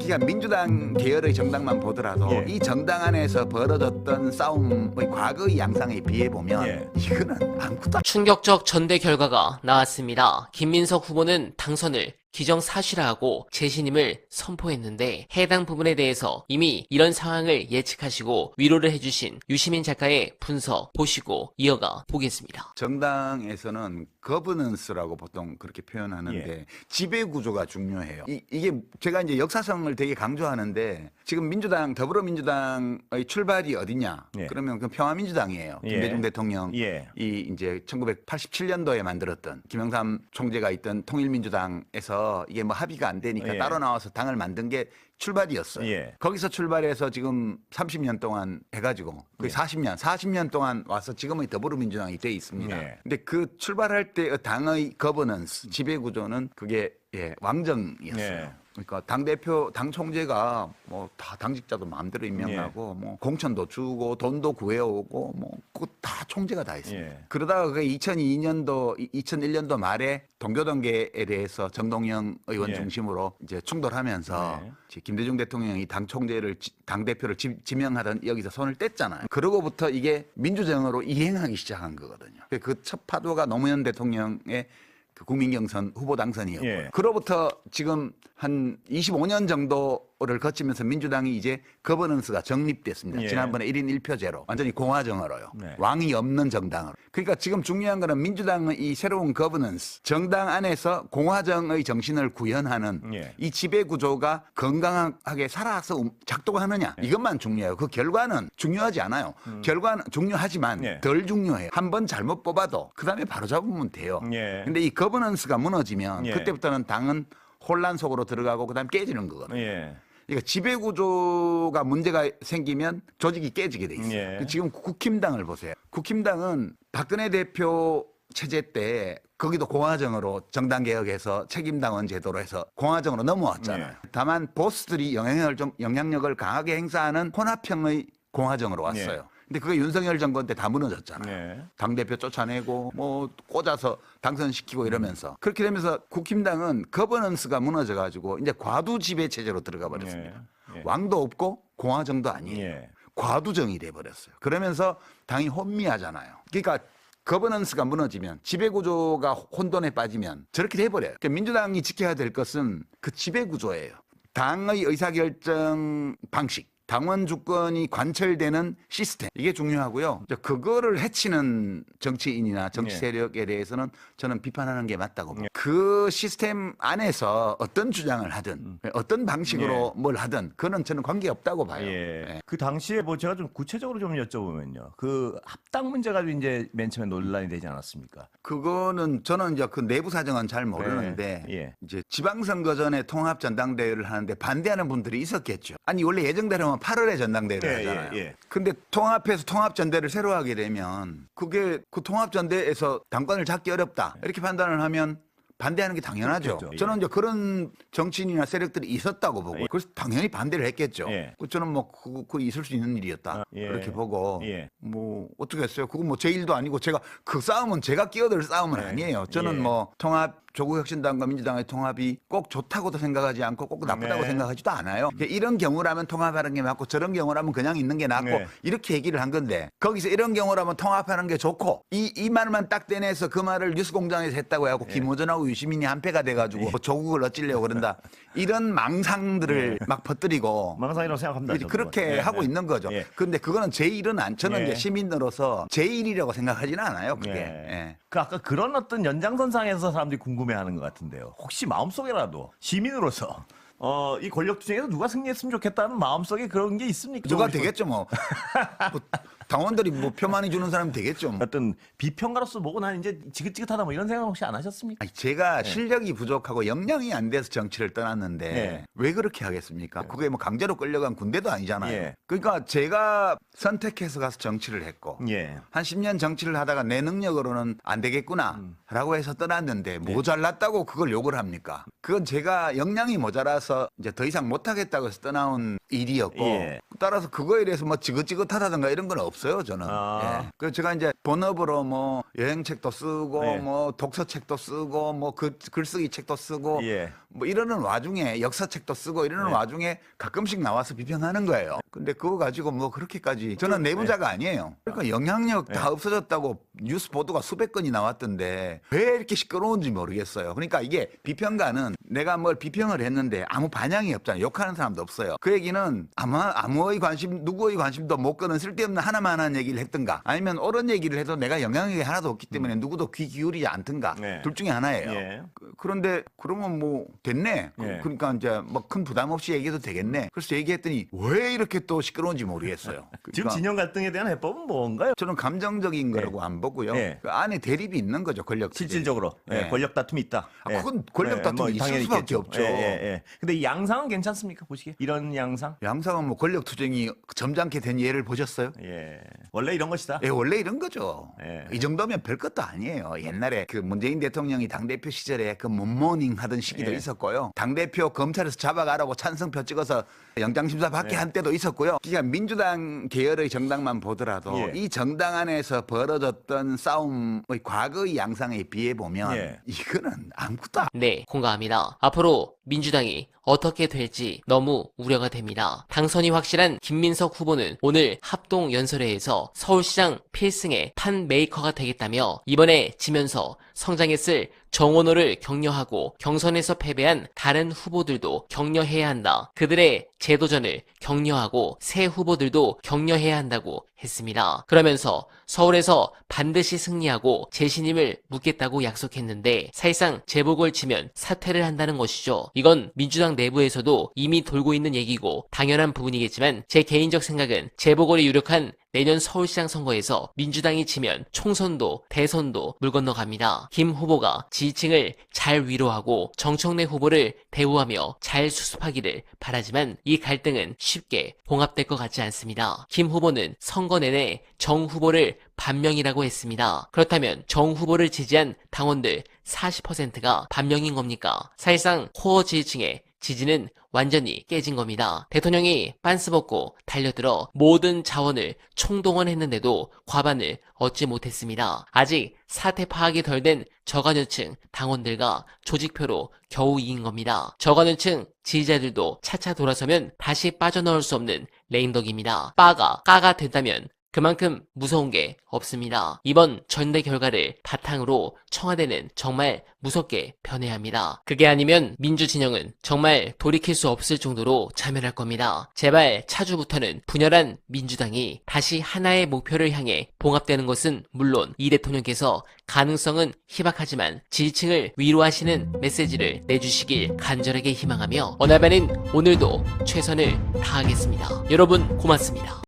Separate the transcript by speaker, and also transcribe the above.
Speaker 1: 그러니까 민주당 계열의 정당만 보더라도
Speaker 2: 예.
Speaker 1: 이 정당 안에서 벌어졌던 싸움의 과거의 양상에 비해 보면
Speaker 2: 예.
Speaker 1: 이거는 아무것도
Speaker 3: 충격적 전대 결과가 나왔습니다. 김민석 후보는 당선을 기정사실화하고 재신임을 선포했는데 해당 부분에 대해서 이미 이런 상황을 예측하시고 위로를 해주신 유시민 작가의 분석 보시고 이어가 보겠습니다.
Speaker 1: 정당에서는 거버넌스라고 보통 그렇게 표현하는데
Speaker 2: 예.
Speaker 1: 지배 구조가 중요해요. 이게 제가 이제 역사성을 되게 강조하는데 지금 민주당 더불어민주당의 출발이 어디냐?
Speaker 2: 예.
Speaker 1: 그러면 그 평화민주당이에요.
Speaker 2: 예.
Speaker 1: 김대중 대통령이
Speaker 2: 예.
Speaker 1: 이제 1987년도에 만들었던 김영삼 총재가 있던 통일민주당에서 이게 뭐 합의가 안 되니까
Speaker 2: 예.
Speaker 1: 따로 나와서 당을 만든 게 출발이었어요.
Speaker 2: 예.
Speaker 1: 거기서 출발해서 지금 30년 동안 해가지고 거의 40년 동안 와서 지금의 더불어민주당이 돼 있습니다.
Speaker 2: 예.
Speaker 1: 근데 그 출발할 때 당의 거버넌스, 지배 구조는 그게 왕정이었어요.
Speaker 2: 예.
Speaker 1: 그러니까 당대표, 당 총재가 뭐 다 당직자도 마음대로 임명하고 뭐 공천도 주고 돈도 구해오고 뭐 그거 다 총재가 다 했습니다.
Speaker 2: 예.
Speaker 1: 그러다가 그 2001년도 말에 동교동계에 대해서 정동영 의원
Speaker 2: 예.
Speaker 1: 중심으로 이제 충돌하면서
Speaker 2: 네.
Speaker 1: 이제 김대중 대통령이 당 총재를 당 대표를 지명하던 여기서 손을 뗐잖아요. 그러고부터 이게 민주정으로 이행하기 시작한 거거든요. 그 첫 파도가 노무현 대통령의 그 국민경선 후보 당선이었고요.
Speaker 2: 예.
Speaker 1: 그로부터 지금 한 25년 정도를 거치면서 민주당이 이제 거버넌스가 정립됐습니다.
Speaker 2: 예.
Speaker 1: 지난번에 1인 1표제로 완전히 공화정으로요.
Speaker 2: 네.
Speaker 1: 왕이 없는 정당으로. 그러니까 지금 중요한 거는 민주당의 이 새로운 거버넌스, 정당 안에서 공화정의 정신을 구현하는
Speaker 2: 예.
Speaker 1: 이 지배 구조가 건강하게 살아서 작동하느냐 이것만 중요해요. 그 결과는 중요하지 않아요. 결과는 중요하지만
Speaker 2: 예.
Speaker 1: 덜 중요해요. 한 번 잘못 뽑아도 그다음에 바로 잡으면 돼요.
Speaker 2: 예.
Speaker 1: 근데 이 거버넌스가 무너지면
Speaker 2: 예.
Speaker 1: 그때부터는 당은 혼란 속으로 들어가고 그다음에 깨지는 거거든요.
Speaker 2: 예.
Speaker 1: 그러니까 지배 구조가 문제가 생기면 조직이 깨지게 돼 있어요.
Speaker 2: 예.
Speaker 1: 지금 국힘당을 보세요. 국힘당은 박근혜 대표 체제 때 거기도 공화정으로 정당 개혁해서 책임당원 제도로 해서 공화정으로 넘어왔잖아요.
Speaker 2: 예.
Speaker 1: 다만 보스들이 영향력을 강하게 행사하는 혼합형의 공화정으로 왔어요.
Speaker 2: 예.
Speaker 1: 근데 그게 윤석열 정권 때 다 무너졌잖아요.
Speaker 2: 예.
Speaker 1: 당대표 쫓아내고 뭐 꽂아서 당선시키고 이러면서 그렇게 되면서 국힘당은 거버넌스가 무너져가지고 이제 과두 지배 체제로 들어가 버렸습니다.
Speaker 2: 예. 예.
Speaker 1: 왕도 없고 공화정도 아니에요.
Speaker 2: 예.
Speaker 1: 과두정이 돼버렸어요. 그러면서 당이 혼미하잖아요. 그러니까 거버넌스가 무너지면 지배구조가 혼돈에 빠지면 저렇게 돼버려요. 그러니까 민주당이 지켜야 될 것은 그 지배구조예요. 당의 의사결정 방식. 당원 주권이 관철되는 시스템 이게 중요하고요. 그거를 해치는 정치인이나 정치
Speaker 2: 예.
Speaker 1: 세력에 대해서는 저는 비판하는 게 맞다고 봅니다. 그 시스템 안에서 어떤 주장을 하든 어떤 방식으로 뭘 하든 그거는 저는 관계없다고 봐요.
Speaker 2: 예.
Speaker 1: 예.
Speaker 2: 그 당시에 뭐 제가 좀 구체적으로 좀 여쭤보면요. 그 합당 문제가 이제 맨 처음에 논란이 되지 않았습니까?
Speaker 1: 그거는 저는 이제 그 내부 사정은 잘 모르는데
Speaker 2: 예.
Speaker 1: 이제 지방선거 전에 통합 전당대회를 하는데 반대하는 분들이 있었겠죠. 아니 원래 예정대로면 8월에 전당대회를
Speaker 2: 예,
Speaker 1: 하잖아요.
Speaker 2: 예, 예.
Speaker 1: 근데 통합해서 통합전대를 새로 하게 되면 그게 그 통합전대에서 당권을 잡기 어렵다 이렇게 판단을 하면 반대하는 게 당연하죠.
Speaker 2: 그렇겠죠.
Speaker 1: 저는 이제 그런 정치인이나 세력들이 있었다고 보고 그래서 당연히 반대를 했겠죠.
Speaker 2: 예.
Speaker 1: 저는 뭐 그거 있을 수 있는 일이었다
Speaker 2: 예.
Speaker 1: 그렇게 보고
Speaker 2: 예.
Speaker 1: 뭐 어떻게 했어요? 그건 뭐 제 일도 아니고 제가 그 싸움은 제가 끼어들 싸움은 아니에요. 저는
Speaker 2: 예.
Speaker 1: 뭐 통합 조국혁신당과 민주당의 통합이 꼭 좋다고도 생각하지 않고 꼭 나쁘다고
Speaker 2: 네.
Speaker 1: 생각하지도 않아요. 이런 경우라면 통합하는 게 맞고 저런 경우라면 그냥 있는 게 낫고
Speaker 2: 네.
Speaker 1: 이렇게 얘기를 한 건데 거기서 이런 경우라면 통합하는 게 좋고 이 말만 딱 떼내서 그 말을 뉴스공장에서 했다고 해갖고 김호준하고 유시민이 한패가 돼가지고 뭐 조국을 어찌려고 그런다 이런 망상들을 막 퍼뜨리고
Speaker 2: 망상이라고 생각합니다. 저도.
Speaker 1: 그렇게
Speaker 2: 예,
Speaker 1: 하고
Speaker 2: 예.
Speaker 1: 있는 거죠.
Speaker 2: 예.
Speaker 1: 그런데 그거는 제 일은 저는
Speaker 2: 예.
Speaker 1: 이제 시민으로서 제 일이라고 생각하지는 않아요. 그게.
Speaker 2: 예.
Speaker 1: 예.
Speaker 2: 그 아까 그런 어떤 연장선상에서 사람들이 궁금해하는 것 같은데요. 혹시 마음속에라도 시민으로서 이 권력투 중에서 누가 승리했으면 좋겠다는 마음속에 그런 게 있습니까?
Speaker 1: 누가 되겠죠 뭐. 뭐 당원들이 뭐 표 많이 주는 사람이 되겠죠. 뭐.
Speaker 2: 어떤 비평가로서 보고 난 이제 지긋지긋하다 뭐 이런 생각 혹시 안 하셨습니까?
Speaker 1: 아니, 제가 실력이 부족하고 역량이 안 돼서 정치를 떠났는데
Speaker 2: 예.
Speaker 1: 왜 그렇게 하겠습니까? 그게 뭐 강제로 끌려간 군대도 아니잖아요.
Speaker 2: 예.
Speaker 1: 그러니까 제가 선택해서 가서 정치를 했고
Speaker 2: 예.
Speaker 1: 한 10년 정치를 하다가 내 능력으로는 안 되겠구나 라고 해서 떠났는데 모자랐다고 그걸 욕을 합니까? 그건 제가 역량이 모자라서 이제 더 이상 못하겠다고 해서 떠나온 일이었고
Speaker 2: 예.
Speaker 1: 따라서 그거에 대해서 뭐 지긋지긋하다든가 이런 건 없어요. 없어요, 저는.
Speaker 2: 아.
Speaker 1: 예. 그래서 제가 이제 본업으로 뭐 여행책도 쓰고
Speaker 2: 네.
Speaker 1: 뭐 독서책도 쓰고 뭐 글쓰기 책도 쓰고
Speaker 2: 예.
Speaker 1: 뭐 이러는 와중에 역사책도 쓰고 이러는
Speaker 2: 네.
Speaker 1: 와중에 가끔씩 나와서 비평하는 거예요. 근데 그거 가지고 뭐 그렇게까지 저는 내부자가 아니에요. 그러니까 영향력 다 없어졌다고 뉴스 보도가 수백 건이 나왔던데 왜 이렇게 시끄러운지 모르겠어요. 그러니까 이게 비평가는 내가 뭘 비평을 했는데 아무 반향이 없잖아요. 욕하는 사람도 없어요. 그 얘기는 아마 아무의 관심, 누구의 관심도 못 끄는 쓸데없는 하나만 한 얘기를 했든가 아니면 옳은 얘기를 해도 내가 영향력이 하나도 없기 때문에 누구도 귀 기울이지 않든가
Speaker 2: 네.
Speaker 1: 둘 중에 하나예요.
Speaker 2: 예.
Speaker 1: 그런데 그러면 뭐 됐네.
Speaker 2: 예.
Speaker 1: 그러니까 이제 뭐 큰 부담 없이 얘기해도 되겠네. 그래서 얘기했더니 왜 이렇게 또 시끄러운지 모르겠어요.
Speaker 2: 지금
Speaker 1: 그러니까
Speaker 2: 진영 갈등에 대한 해법은 뭔가요?
Speaker 1: 저는 감정적인 거라고 안 보고요.
Speaker 2: 예.
Speaker 1: 그 안에 대립이 있는 거죠, 권력.
Speaker 2: 실질적으로
Speaker 1: 예.
Speaker 2: 권력 다툼이 있다.
Speaker 1: 아, 그건 권력 다툼이 있을
Speaker 2: 당연히
Speaker 1: 수밖에
Speaker 2: 있겠죠.
Speaker 1: 없죠.
Speaker 2: 예. 근데 이 양상은 괜찮습니까? 보시기에 이런 양상?
Speaker 1: 양상은 뭐 권력 투쟁이 점잖게 된 예를 보셨어요?
Speaker 2: 예. 원래 이런 것이다.
Speaker 1: 예, 원래 이런 거죠.
Speaker 2: 예.
Speaker 1: 이 정도면 별것도 아니에요. 옛날에 그 문재인 대통령이 당대표 시절에 그 문모닝 하던 시기도
Speaker 2: 예.
Speaker 1: 있었고요. 당대표 검찰에서 잡아가라고 찬성표 찍어서 영장심사 받게
Speaker 2: 예.
Speaker 1: 한 때도 있었고요. 그러니까 민주당 계열의 정당만 보더라도
Speaker 2: 예.
Speaker 1: 이 정당 안에서 벌어졌던 싸움의 과거의 양상에 비해 보면
Speaker 2: 예.
Speaker 1: 이거는 아무것도
Speaker 3: 네, 공감합니다. 앞으로 민주당이 어떻게 될지 너무 우려가 됩니다. 당선이 확실한 김민석 후보는 오늘 합동 연설회에서 서울시장 필승의 판 메이커가 되겠다며 이번에 지면서 성장했을 정원호를 격려하고 경선에서 패배한 다른 후보들도 격려해야 한다. 그들의 재도전을 격려하고 새 후보들도 격려해야 한다고 했습니다. 그러면서 서울에서 반드시 승리하고 재신임을 묻겠다고 약속했는데 사실상 재보궐 치면 사퇴를 한다는 것이죠. 이건 민주당 내부에서도 이미 돌고 있는 얘기고 당연한 부분이겠지만 제 개인적 생각은 재보궐이 유력한 내년 서울시장 선거에서 민주당이 지면 총선도 대선도 물 건너갑니다. 김 후보가 지지층을 잘 위로하고 정청래 후보를 대우하며 잘 수습하기를 바라지만 이 갈등은 쉽게 봉합될 것 같지 않습니다. 김 후보는 선거 내내 정 후보를 반명이라고 했습니다. 그렇다면 정 후보를 지지한 당원들 40%가 반명인 겁니까? 사실상 코어 지지층의 지지는 완전히 깨진 겁니다. 대통령이 빤스 벗고 달려들어 모든 자원을 총동원했는데도 과반을 얻지 못했습니다. 아직 사태 파악이 덜 된 저간여층 당원들과 조직표로 겨우 이긴 겁니다. 저간여층 지지자들도 차차 돌아서면 다시 빠져나올 수 없는 레임덕입니다. 까가 된다면 그만큼 무서운 게 없습니다. 이번 전대 결과를 바탕으로 청와대는 정말 무섭게 변해야 합니다. 그게 아니면 민주진영은 정말 돌이킬 수 없을 정도로 자멸할 겁니다. 제발 차주부터는 분열한 민주당이 다시 하나의 목표를 향해 봉합되는 것은 물론 이 대통령께서 가능성은 희박하지만 지지층을 위로하시는 메시지를 내주시길 간절하게 희망하며 어나바는 오늘도 최선을 다하겠습니다. 여러분 고맙습니다.